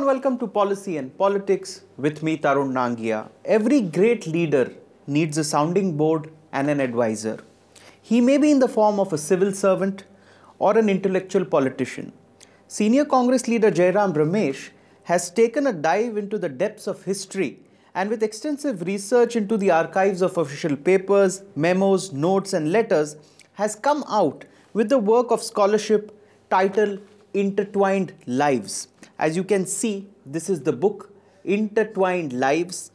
welcome to Policy and Politics with me, Tarun Nangia. Every great leader needs a sounding board and an advisor. He may be in the form of a civil servant or an intellectual politician. Senior Congress leader Jairam Ramesh has taken a dive into the depths of history and with extensive research into the archives of official papers, memos, notes and letters has come out with the work of scholarship titled Intertwined Lives. As you can see, this is the book Intertwined Lives,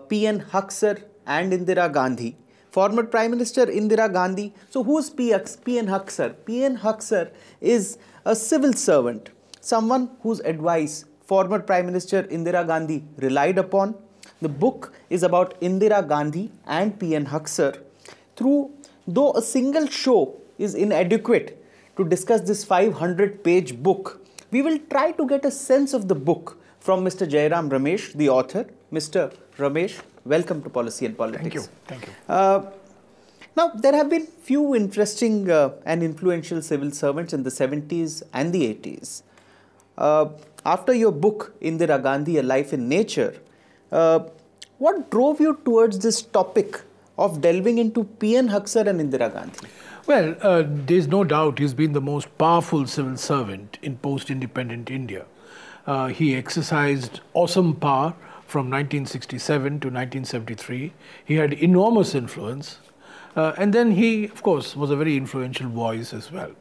P.N. Huxer and Indira Gandhi. Former Prime Minister Indira Gandhi. So who is P.N. Huxer? P.N. Huxer is a civil servant, someone whose advice former Prime Minister Indira Gandhi relied upon. The book is about Indira Gandhi and P.N. Huxer. Though a single show is inadequate to discuss this 500-page book, we will try to get a sense of the book from Mr. Jairam Ramesh, the author. Mr. Ramesh, welcome to Policy and Politics. Thank you. Thank you. Now, there have been few interesting and influential civil servants in the 70s and the 80s. After your book, Indira Gandhi, A Life in Nature, what drove you towards this topic of delving into P.N. Huxer and Indira Gandhi? Well, there's no doubt he's been the most powerful civil servant in post-independent India. He exercised awesome power from 1967 to 1973. He had enormous influence. And then he, of course, was a very influential voice as well.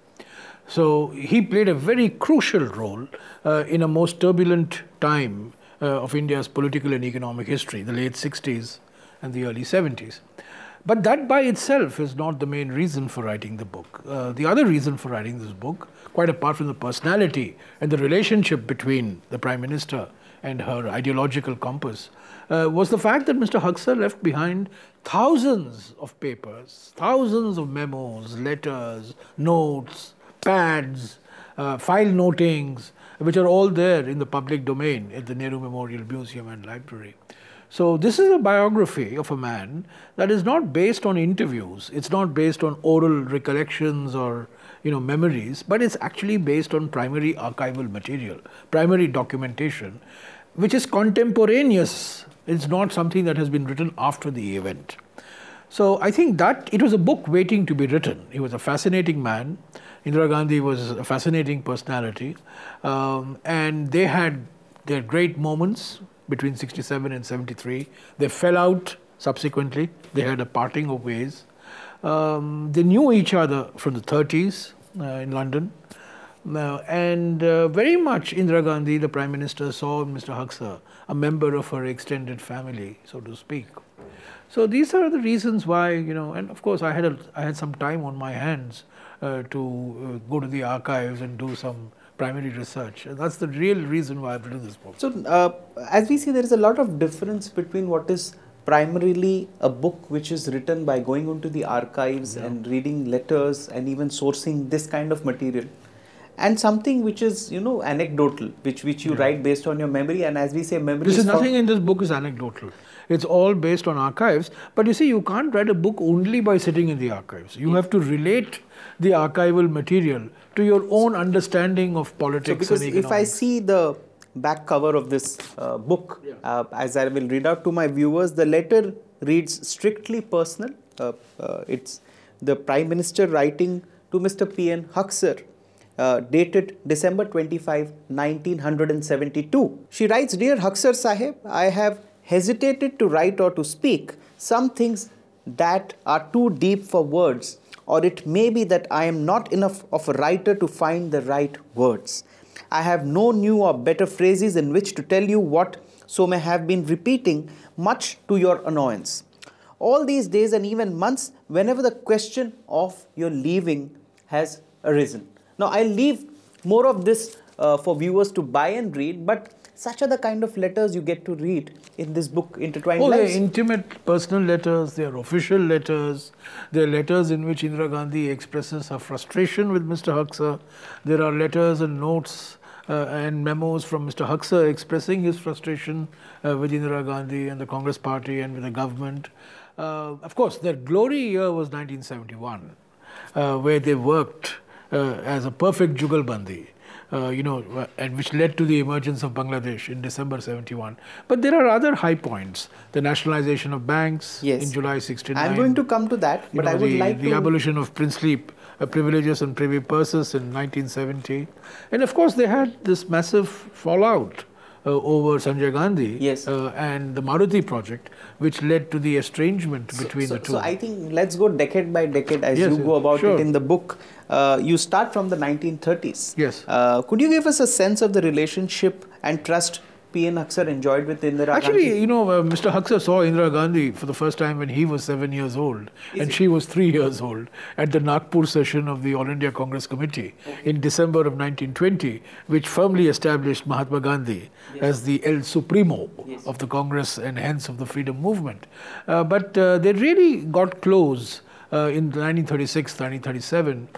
So he played a very crucial role in a most turbulent time of India's political and economic history, the late 60s and the early 70s. But that by itself is not the main reason for writing the book. The other reason for writing this book, quite apart from the personality and the relationship between the Prime Minister and her ideological compass, was the fact that Mr. Huxer left behind thousands of papers, thousands of memos, letters, notes, pads, file notings, which are all there in the public domain at the Nehru Memorial Museum and Library. So this is a biography of a man that is not based on interviews. It's not based on oral recollections or memories, but it's actually based on primary archival material, primary documentation, which is contemporaneous. It's not something that has been written after the event. So I think that it was a book waiting to be written. He was a fascinating man. Indira Gandhi was a fascinating personality. And they had their great moments between 67 and 73. They fell out subsequently. They had a parting of ways. They knew each other from the 30s in London. And very much Indira Gandhi, the Prime Minister, saw Mr. Huxer a member of her extended family, so to speak. So these are the reasons why, and of course I had some time on my hands to go to the archives and do some primary research. And that's the real reason why I've written this book. So, as we see, there is a lot of difference between what is primarily a book which is written by going onto the archives and reading letters and even sourcing this kind of material, and something which is, anecdotal, which you write based on your memory. And as we say, memory is nothing in this book is anecdotal. It's all based on archives. But you see, you can't write a book only by sitting in the archives. You have to relate the archival material to your own understanding of politics and economics. If I see the back cover of this book, as I will read out to my viewers, the letter reads strictly personal. It's the Prime Minister writing to Mr. P.N. Huxer, dated December 25, 1972. She writes, "Dear Huxer Sahib, I have hesitated to write or to speak some things that are too deep for words, or it may be that I am not enough of a writer to find the right words. I have no new or better phrases in which to tell you what so may have been repeating, much to your annoyance. All these days and even months, whenever the question of your leaving has arisen." Now, I'll leave more of this for viewers to buy and read, but such are the kind of letters you get to read in this book, Intertwined Lives. They're intimate personal letters, they're official letters, they're letters in which Indira Gandhi expresses her frustration with Mr. Huxer. There are letters and notes and memos from Mr. Huxer expressing his frustration with Indira Gandhi and the Congress party and with the government. Of course, their glory year was 1971, where they worked as a perfect jugalbandi. and which led to the emergence of Bangladesh in December 71. But there are other high points. The nationalization of banks in July 69. I'm going to come to that, but I would like the abolition of princely privileges and privy purses in 1970. And of course, they had this massive fallout over Sanjay Gandhi and the Maruti project, which led to the estrangement between the two. So I think let's go decade by decade as you go about it in the book. You start from the 1930s. Yes. Could you give us a sense of the relationship and trust P.N. Haksar enjoyed with Indira Gandhi? Actually, Mr. Haksar saw Indira Gandhi for the first time when he was 7 years old and she was 3 years old at the Nagpur session of the All India Congress Committee in December of 1920, which firmly established Mahatma Gandhi as the El Supremo of the Congress and hence of the freedom movement. But they really got close in 1936, 1937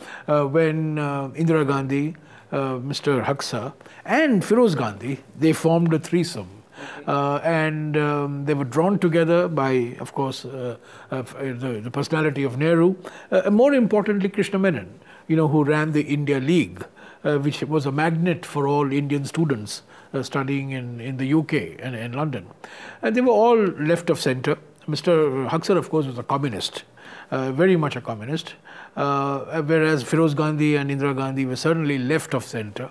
when Indira Gandhi, Mr. Haksar and Firoz Gandhi, they formed a threesome. And they were drawn together by, of course, the personality of Nehru, more importantly Krishna Menon, who ran the India League, which was a magnet for all Indian students studying in the UK and in London. And they were all left of centre. Mr. Haksar, of course, was a communist. Very much a communist, whereas Firoz Gandhi and Indira Gandhi were certainly left of centre.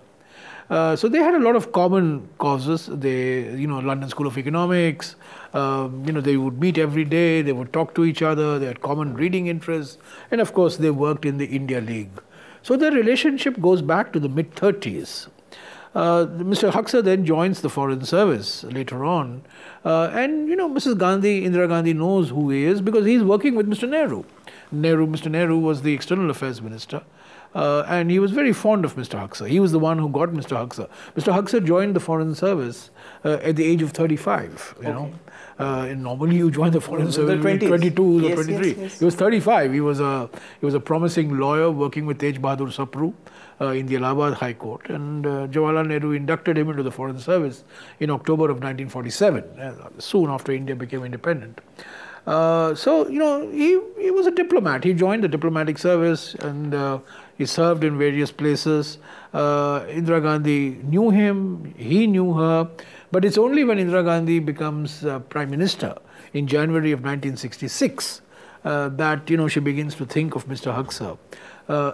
So they had a lot of common causes. They, London School of Economics, they would meet every day, they would talk to each other, they had common reading interests, and of course they worked in the India League. So their relationship goes back to the mid-30s. Mr. Haksar then joins the Foreign Service later on. And, Mrs. Gandhi, Indira Gandhi knows who he is because he's working with Mr. Nehru. Mr. Nehru was the External Affairs Minister. And he was very fond of Mr. Haksar. He was the one who got Mr. Haksar. Mr. Haksar joined the Foreign Service at the age of 35, and normally you join the Foreign Service when 22 or 23. He was 35. He was a promising lawyer working with Tej Bahadur Sapru in the Allahabad High Court. And Jawaharlal Nehru inducted him into the Foreign Service in October of 1947, soon after India became independent. So, he was a diplomat. He joined the diplomatic service and he served in various places. Indira Gandhi knew him, he knew her, but it's only when Indira Gandhi becomes Prime Minister in January of 1966 that, she begins to think of Mr. Haksar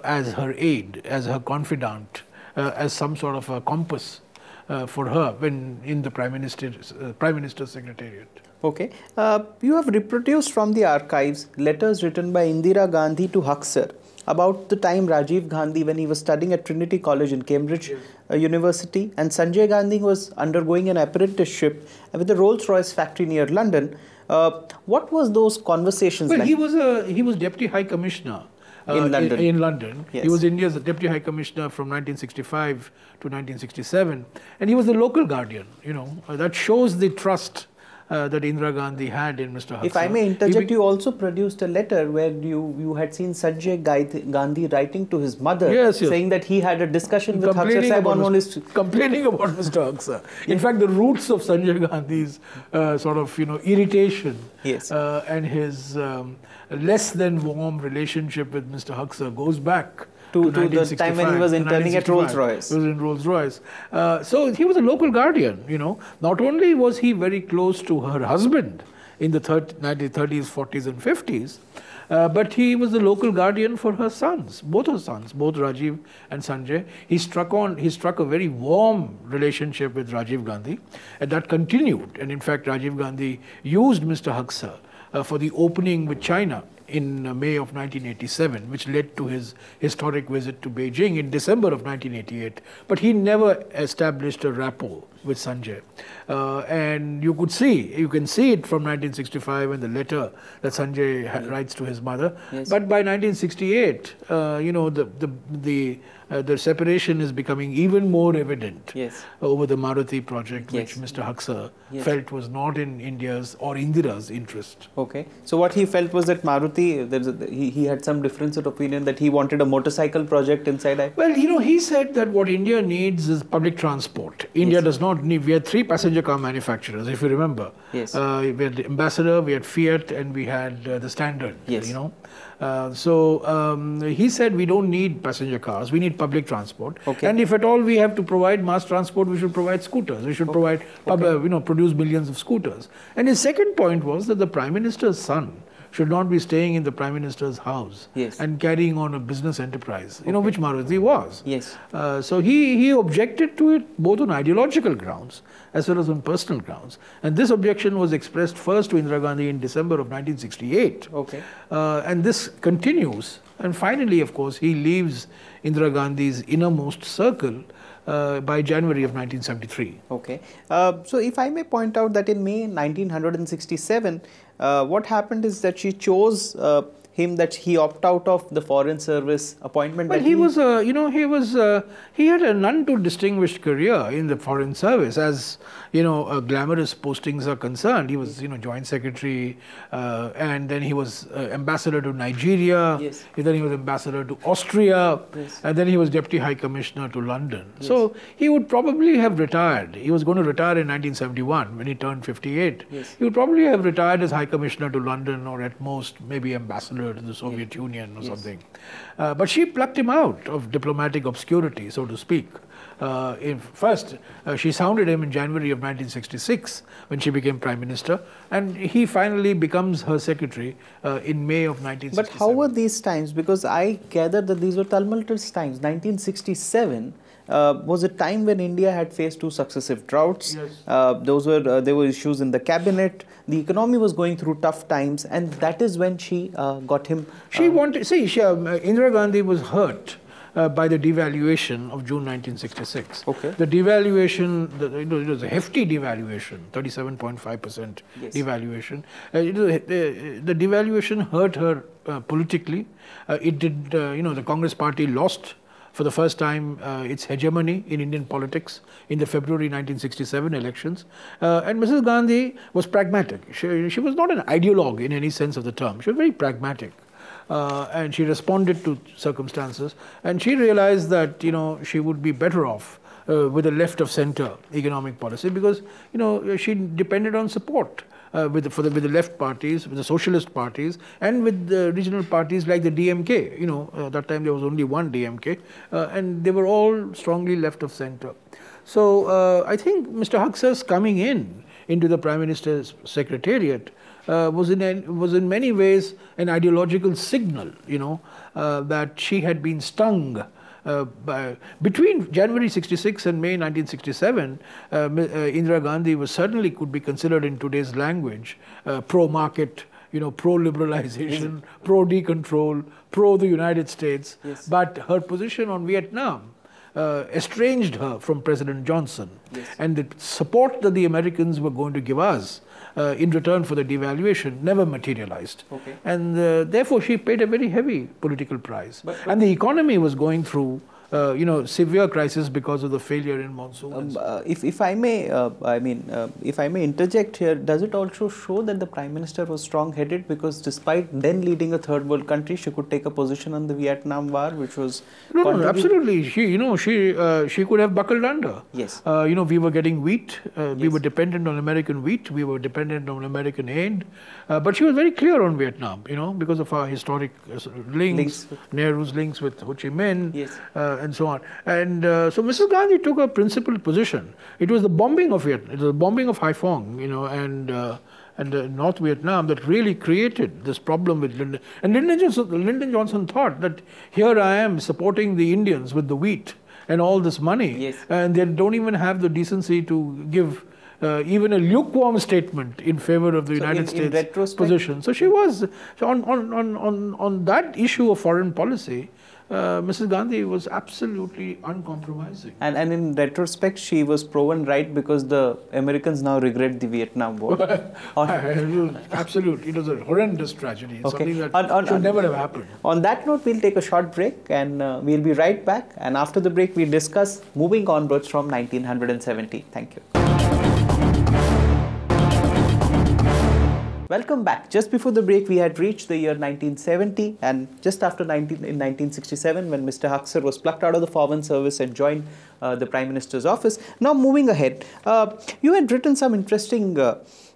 as her aide, as her confidant, as some sort of a compass for her when in the Prime Minister's Secretariat. Okay. You have reproduced from the archives letters written by Indira Gandhi to Haksar about the time Rajiv Gandhi, when he was studying at Trinity College in Cambridge University, and Sanjay Gandhi was undergoing an apprenticeship with the Rolls-Royce factory near London. What was those conversations like? He was Deputy High Commissioner in London. In London. Yes. He was India's Deputy High Commissioner from 1965 to 1967, and he was the local guardian. That shows the trust that Indira Gandhi had in Mr. Haksar. If I may interject, you also produced a letter where you had seen Sanjay Gandhi writing to his mother, saying that he had a discussion with Haksar Sahib on his... Complaining about Mr. Haksar. In fact, the roots of Sanjay Gandhi's irritation and his less than warm relationship with Mr. Haksar goes back to the time when he was interning at Rolls-Royce. He was in Rolls-Royce. So he was a local guardian, Not only was he very close to her husband in the 1930s, 40s and 50s, but he was the local guardian for her sons, both Rajiv and Sanjay. He struck a very warm relationship with Rajiv Gandhi, and that continued. And in fact, Rajiv Gandhi used Mr. Haksar for the opening with China in May of 1987, which led to his historic visit to Beijing in December of 1988. But he never established a rapport with Sanjay. And you can see it from 1965 in the letter that Sanjay writes to his mother. But by 1968, the separation is becoming even more evident over the Maruti project, which Mr. Haksar felt was not in India's or Indira's interest. Okay. So what he felt was that Maruti Gandhi, he had some difference of opinion that he wanted a motorcycle project inside. Well, he said that what India needs is public transport. India does not need. We had 3 passenger car manufacturers, if you remember. Yes. We had the Ambassador, we had Fiat, and we had the Standard. Yes. He said we don't need passenger cars, we need public transport. Okay. And if at all we have to provide mass transport, we should provide scooters. We should provide, produce millions of scooters. And his second point was that the Prime Minister's son should not be staying in the Prime Minister's house and carrying on a business enterprise, which Maruti was. Yes. So he objected to it both on ideological grounds as well as on personal grounds. And this objection was expressed first to Indira Gandhi in December of 1968. Okay. And this continues. And finally, of course, he leaves Indira Gandhi's innermost circle by January of 1973. Okay. So if I may point out that in May 1967, what happened is that she chose him, that he opted out of the Foreign Service appointment. Well, he had a none too distinguished career in the Foreign Service as, glamorous postings are concerned. He was, Joint Secretary, and then he was Ambassador to Nigeria. Yes. Then he was Ambassador to Austria. Yes. And then he was Deputy High Commissioner to London. Yes. So he would probably have retired. He was going to retire in 1971 when he turned 58. Yes. He would probably have retired as High Commissioner to London, or at most maybe Ambassador to the Soviet Union or something. But she plucked him out of diplomatic obscurity, so to speak. She sounded him in January of 1966 when she became Prime Minister, and he finally becomes her secretary in May of 1967. But how were these times? Because I gather that these were tumultuous times. 1967 was a time when India had faced 2 successive droughts. Yes. There were issues in the cabinet. The economy was going through tough times, and that is when she got him. Indira Gandhi was hurt by the devaluation of June 1966. Okay. The devaluation, it was a hefty devaluation, 37.5% devaluation. The devaluation hurt her politically. The Congress party lost for the first time its hegemony in Indian politics in the February 1967 elections. And Mrs. Gandhi was pragmatic. She was not an ideologue in any sense of the term. She was very pragmatic. And she responded to circumstances, and she realized that she would be better off with a left of center economic policy, because she depended on support with the left parties, with the socialist parties, and with the regional parties like the DMK. That time there was only one DMK, and they were all strongly left of center. So I think Mr. Haksar's coming into the Prime Minister's Secretariat was in many ways an ideological signal, that she had been stung between January 66 and May 1967. Indira Gandhi could be considered in today's language pro-market, pro-liberalization, pro-decontrol, pro the United States. Yes. But her position on Vietnam estranged her from President Johnson. Yes. And the support that the Americans were going to give us in return for the devaluation never materialized. Okay. And therefore she paid a very heavy political price. And the economy was going through severe crisis because of the failure in monsoon. If I may, if I may interject here, does it also show that the Prime Minister was strong-headed, because despite then leading a third world country, she could take a position on the Vietnam War, which was no, absolutely. She could have buckled under. Yes. We were getting wheat. We were dependent on American wheat. We were dependent on American aid. But she was very clear on Vietnam. Because of our historic links. Nehru's links with Ho Chi Minh. Yes. And so on. And so Mrs. Gandhi took a principled position. It was the bombing of Vietnam, it was the bombing of Haiphong, and North Vietnam that really created this problem with Lyndon. And Lyndon Johnson thought that here I am supporting the Indians with the wheat and all this money, yes, and they don't even have the decency to give even a lukewarm statement in favor of the United States position. So she was on that issue of foreign policy. Mrs. Gandhi was absolutely uncompromising. And in retrospect, she was proven right, because the Americans now regret the Vietnam War. Absolutely. It was a horrendous tragedy. It's something that should never have happened. On that note, we'll take a short break, and we'll be right back. And after the break, we'll discuss moving onwards from 1970. Thank you. Welcome back. Just before the break, we had reached the year 1970, and just after in 1967, when Mr. Haksar was plucked out of the Foreign Service and joined the Prime Minister's office. Now, moving ahead, you had written some interesting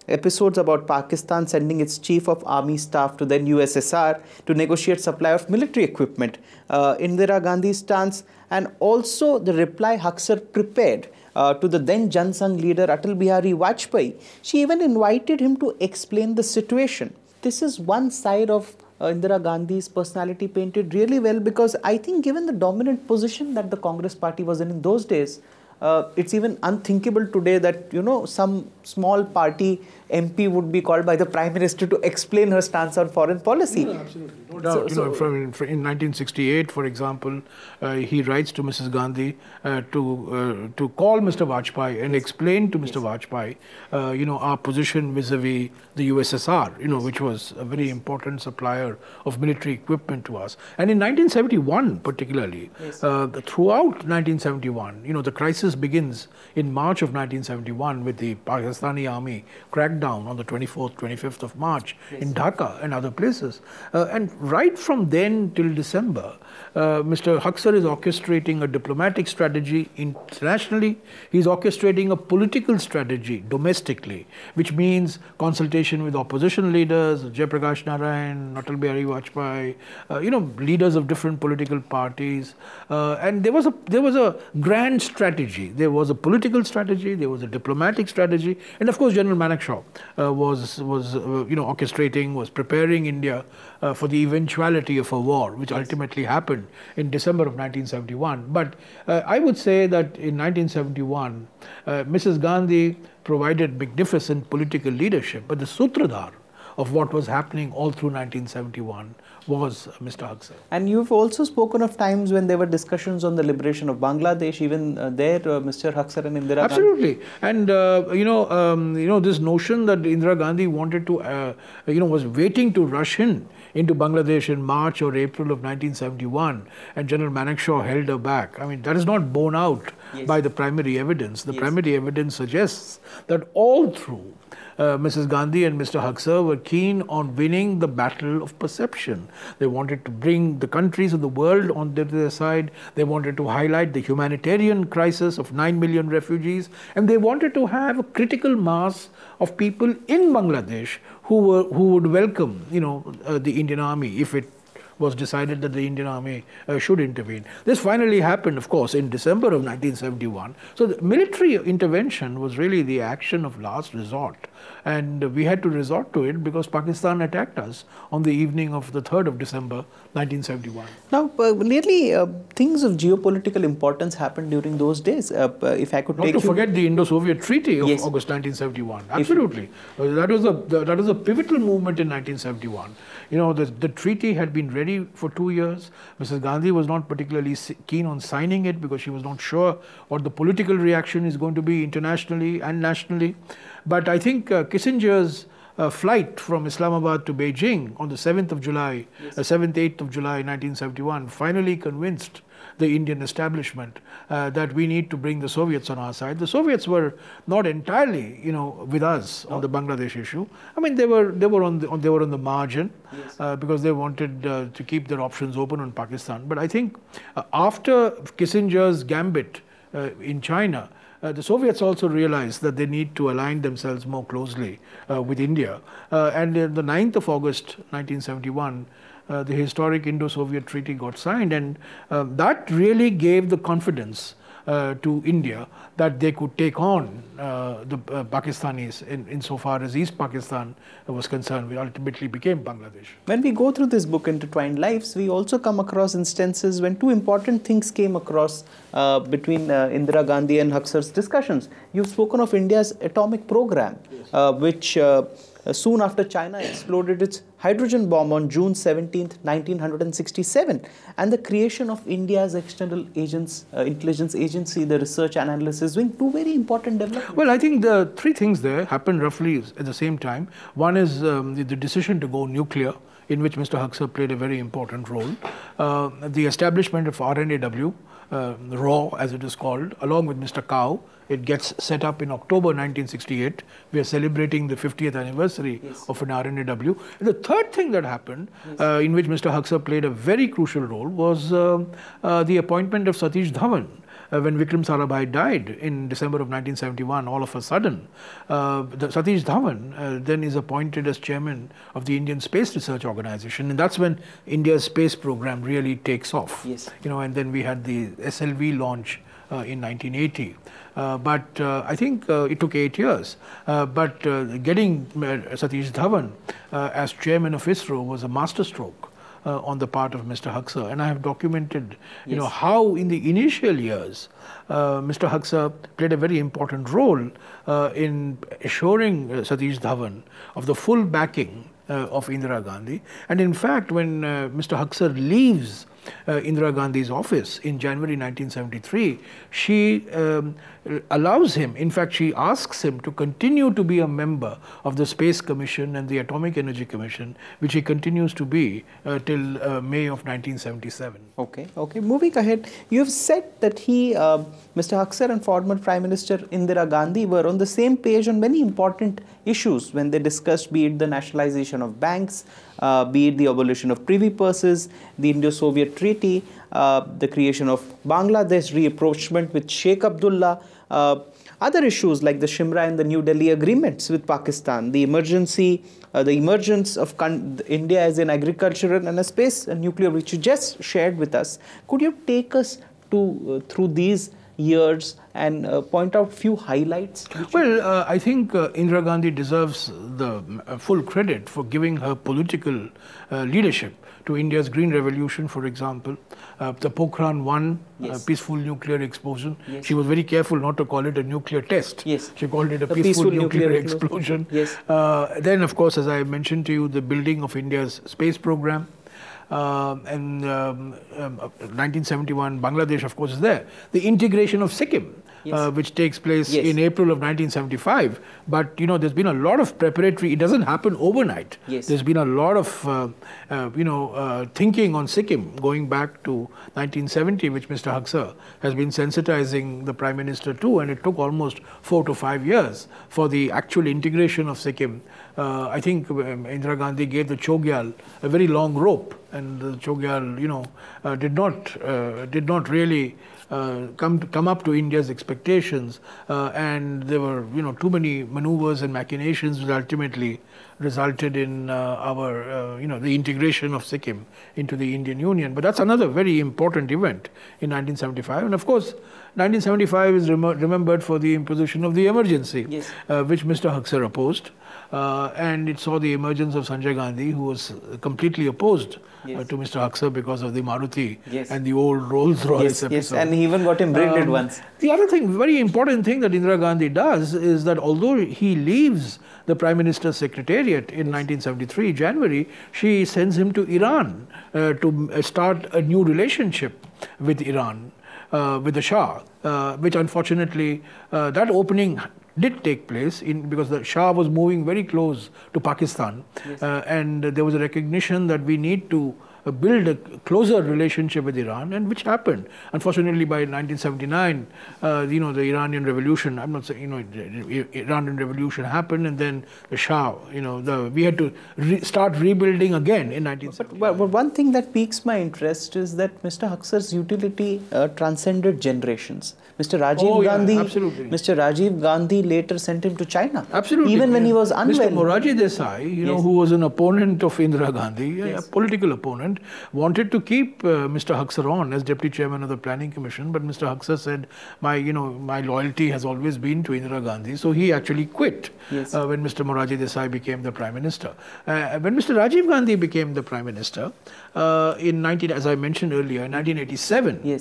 episodes about Pakistan sending its Chief of Army Staff to then USSR to negotiate supply of military equipment, Indira Gandhi's stance, and also the reply Haksar prepared to the then Jan Sangh leader Atal Bihari Vajpayee. She even invited him to explain the situation. This is one side of Indira Gandhi's personality painted really well, because I think given the dominant position that the Congress party was in those days, it's even unthinkable today that, you know, some small party MP would be called by the Prime Minister to explain her stance on foreign policy. No, absolutely, no doubt. In 1968, for example, he writes to Mrs. Gandhi to call Mr. Vajpayee and explain to Mr. Vajpayee, our position vis-a-vis the USSR, which was a very important supplier of military equipment to us. And in 1971, particularly, throughout 1971, the crisis begins in March of 1971 with the Pakistani army crackdown on the 24th, 25th of March in Dhaka and other places. And right from then till December, Mr. Haksar is orchestrating a diplomatic strategy internationally. He's orchestrating a political strategy domestically, which means consultation with opposition leaders, Jayaprakash Narayan, Atal Bihari Vajpayee, leaders of different political parties. And there was a grand strategy. There was a political strategy, there was a diplomatic strategy, and of course General Manekshaw was orchestrating, was preparing India for the eventuality of a war, which ultimately happened in December of 1971. But I would say that in 1971, Mrs. Gandhi provided magnificent political leadership, but the sutradhar of what was happening all through 1971 was Mr. Haksar. And you've also spoken of times when there were discussions on the liberation of Bangladesh, even there Mr. Haksar and Indira Absolutely. Gandhi. And, this notion that Indira Gandhi wanted to, was waiting to rush into Bangladesh in March or April of 1971, and General Manekshaw held her back. I mean, that is not borne out by the primary evidence. The primary evidence suggests that all through Mrs. Gandhi and Mr. Haksar were keen on winning the battle of perception. They wanted to bring the countries of the world on their side. They wanted to highlight the humanitarian crisis of 9 million refugees. And they wanted to have a critical mass of people in Bangladesh who would welcome, the Indian Army if it was decided that the Indian Army should intervene. This finally happened, of course, in December of 1971. So the military intervention was really the action of last resort. And we had to resort to it because Pakistan attacked us on the evening of the 3rd of December, 1971. Now, nearly things of geopolitical importance happened during those days. If I could Not to forget the Indo-Soviet Treaty of August 1971. Absolutely. That was a pivotal movement in 1971. The treaty had been ready for 2 years. Mrs. Gandhi was not particularly keen on signing it because she was not sure what the political reaction is going to be internationally and nationally. But I think Kissinger's flight from Islamabad to Beijing on the 7th of July, 7th, 8th of July 1971 finally convinced the Indian establishment that we need to bring the Soviets on our side. The Soviets were not entirely, with us on the Bangladesh issue. I mean, they were on the margin because they wanted to keep their options open on Pakistan. But I think after Kissinger's gambit in China, the Soviets also realized that they need to align themselves more closely with India. And on the 9th of August 1971, the historic Indo-Soviet Treaty got signed, and that really gave the confidence to India that they could take on the Pakistanis insofar as East Pakistan was concerned, which ultimately became Bangladesh. When we go through this book, Intertwined Lives, we also come across instances when two important things came across between Indira Gandhi and Haksar's discussions. You've spoken of India's atomic program, which soon after China exploded its hydrogen bomb on June 17, 1967, and the creation of India's external intelligence agency, the Research and Analysis Wing, two very important developments. Well, I think the three things there happened roughly at the same time. One is the decision to go nuclear, in which Mr. Haksar played a very important role. The establishment of RNAW, RAW, as it is called, along with Mr. Kao. It gets set up in October 1968. We are celebrating the 50th anniversary of an RNAW. And the third thing that happened, in which Mr. Haksar played a very crucial role, was the appointment of Satish Dhawan. When Vikram Sarabhai died in December of 1971, all of a sudden, Satish Dhawan then is appointed as chairman of the Indian Space Research Organization, and that's when India's space program really takes off. And then we had the SLV launch in 1980. But I think it took 8 years. But getting Satish Dhawan as chairman of ISRO was a masterstroke on the part of Mr. Haksar, and I have documented, how in the initial years, Mr. Haksar played a very important role in assuring Satish Dhawan of the full backing of Indira Gandhi. And in fact, when Mr. Haksar leaves Indira Gandhi's office in January 1973, she allows him, in fact, she asks him to continue to be a member of the Space Commission and the Atomic Energy Commission, which he continues to be till May of 1977. Okay. Moving ahead, you have said that Mr. Haksar and former Prime Minister Indira Gandhi were on the same page on many important issues when they discussed, be it the nationalization of banks, be it the abolition of privy purses, the Indo-Soviet Treaty, the creation of Bangladesh, reapproachment with Sheikh Abdullah, other issues like the Shimla and the New Delhi agreements with Pakistan, the emergence of India as an agricultural and a space and nuclear, which you just shared with us. Could you take us through these years and point out few highlights? Well, I think Indira Gandhi deserves the full credit for giving her political leadership to India's Green Revolution, for example, the Pokhran 1 peaceful nuclear explosion. She was very careful not to call it a nuclear test. She called it a peaceful nuclear explosion. Then, of course, as I mentioned to you, the building of India's space program. And 1971, Bangladesh, of course, is there. The integration of Sikkim, which takes place in April of 1975. But, there's been a lot of preparatory, it doesn't happen overnight. There's been a lot of, thinking on Sikkim going back to 1970, which Mr. Haksar has been sensitizing the Prime Minister to, and it took almost 4 to 5 years for the actual integration of Sikkim. I think Indira Gandhi gave the Chogyal a very long rope, and the Chogyal, did not really come up to India's expectations, and there were too many maneuvers and machinations which ultimately resulted in the integration of Sikkim into the Indian Union. But that's another very important event in 1975, and of course 1975 is remembered for the imposition of the emergency, which Mr. Haksar opposed. And it saw the emergence of Sanjay Gandhi, who was completely opposed to Mr. Haksar because of the Maruti and the old Rolls-Royce episode. And he even got him branded once. The other thing, very important thing that Indira Gandhi does is that although he leaves the Prime Minister's Secretariat in 1973, January, she sends him to Iran to start a new relationship with Iran, with the Shah, which unfortunately, that opening did take place because the Shah was moving very close to Pakistan, and there was a recognition that we need to build a closer relationship with Iran, and which happened. Unfortunately, by 1979, the Iranian Revolution, I'm not saying, the Iranian Revolution happened, and then the Shah, we had to start rebuilding again in 1979. But one thing that piques my interest is that Mr. Haksar's utility transcended generations. Mr. Rajiv Gandhi later sent him to China. Even when he was unwell. Mr. Morarji Desai, who was an opponent of Indira Gandhi, a political opponent, wanted to keep Mr. Haksar on as Deputy Chairman of the Planning Commission, but Mr. Haksar said, my loyalty has always been to Indira Gandhi, so he actually quit when Mr. Morarji Desai became the Prime Minister. When Mr. Rajiv Gandhi became the Prime Minister, as I mentioned earlier, in 1987,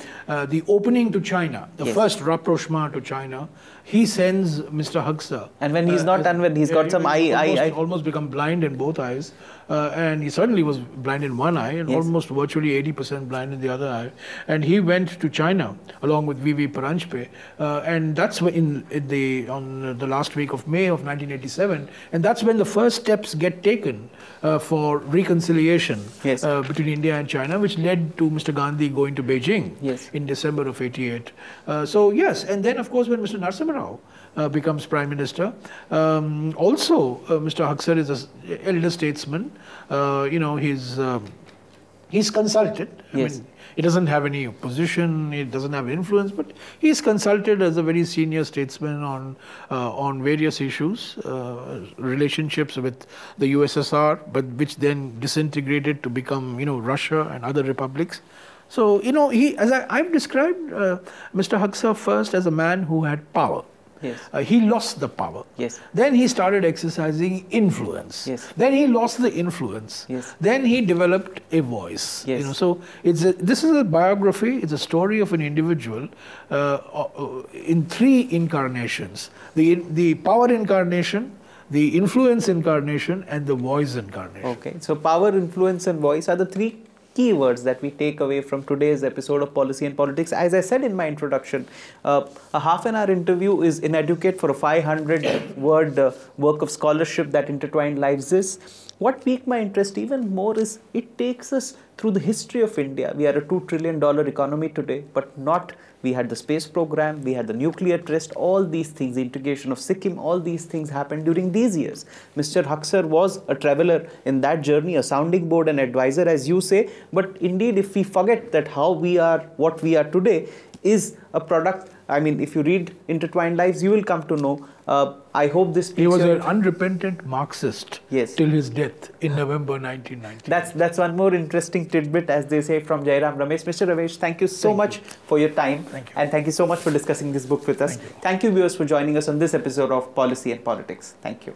the opening to China, the first rapprochement to China, he sends Mr. Haksar. And when he's not unwell, he's got some almost become blind in both eyes. And he certainly was blind in one eye. and almost virtually 80% blind in the other eye. And he went to China along with V.V. Paranjpe, and that's when on the last week of May of 1987, and that's when the first steps get taken for reconciliation between India and China, which led to Mr. Gandhi going to Beijing in December of 88. So yes, and then of course when Mr. Narasimha Rao becomes Prime Minister, also Mr. Haksar is an elder statesman. He's consulted. I mean, he doesn't have any position, he doesn't have influence, but he's consulted as a very senior statesman on various issues, relationships with the USSR, but which then disintegrated to become, Russia and other republics. So, I've described Mr. Haksar first as a man who had power. He lost the power. Then he started exercising influence. Then he lost the influence. Then he developed a voice. So this is a biography. It's a story of an individual in 3 incarnations: the power incarnation, the influence incarnation, and the voice incarnation. Okay. So power, influence, and voice are the 3 keywords that we take away from today's episode of Policy and Politics. As I said in my introduction, a half-an-hour interview is inadequate for a 500-word work of scholarship that intertwined lives is. What piqued my interest even more is it takes us through the history of India. We are a $2 trillion economy today, but not. We had the space program, we had the nuclear test, all these things, the integration of Sikkim, all these things happened during these years. Mr. Haksar was a traveler in that journey, a sounding board and advisor, as you say. But indeed, if we forget that how we are, what we are today, is a product. I mean, if you read Intertwined Lives, you will come to know. I hope this. He was an unrepentant Marxist till his death in November 1990. That's one more interesting tidbit, as they say, from Jairam Ramesh. Mr. Ramesh, thank you so much for your time. Thank you. And thank you so much for discussing this book with us. Thank you, viewers, for joining us on this episode of Policy and Politics. Thank you.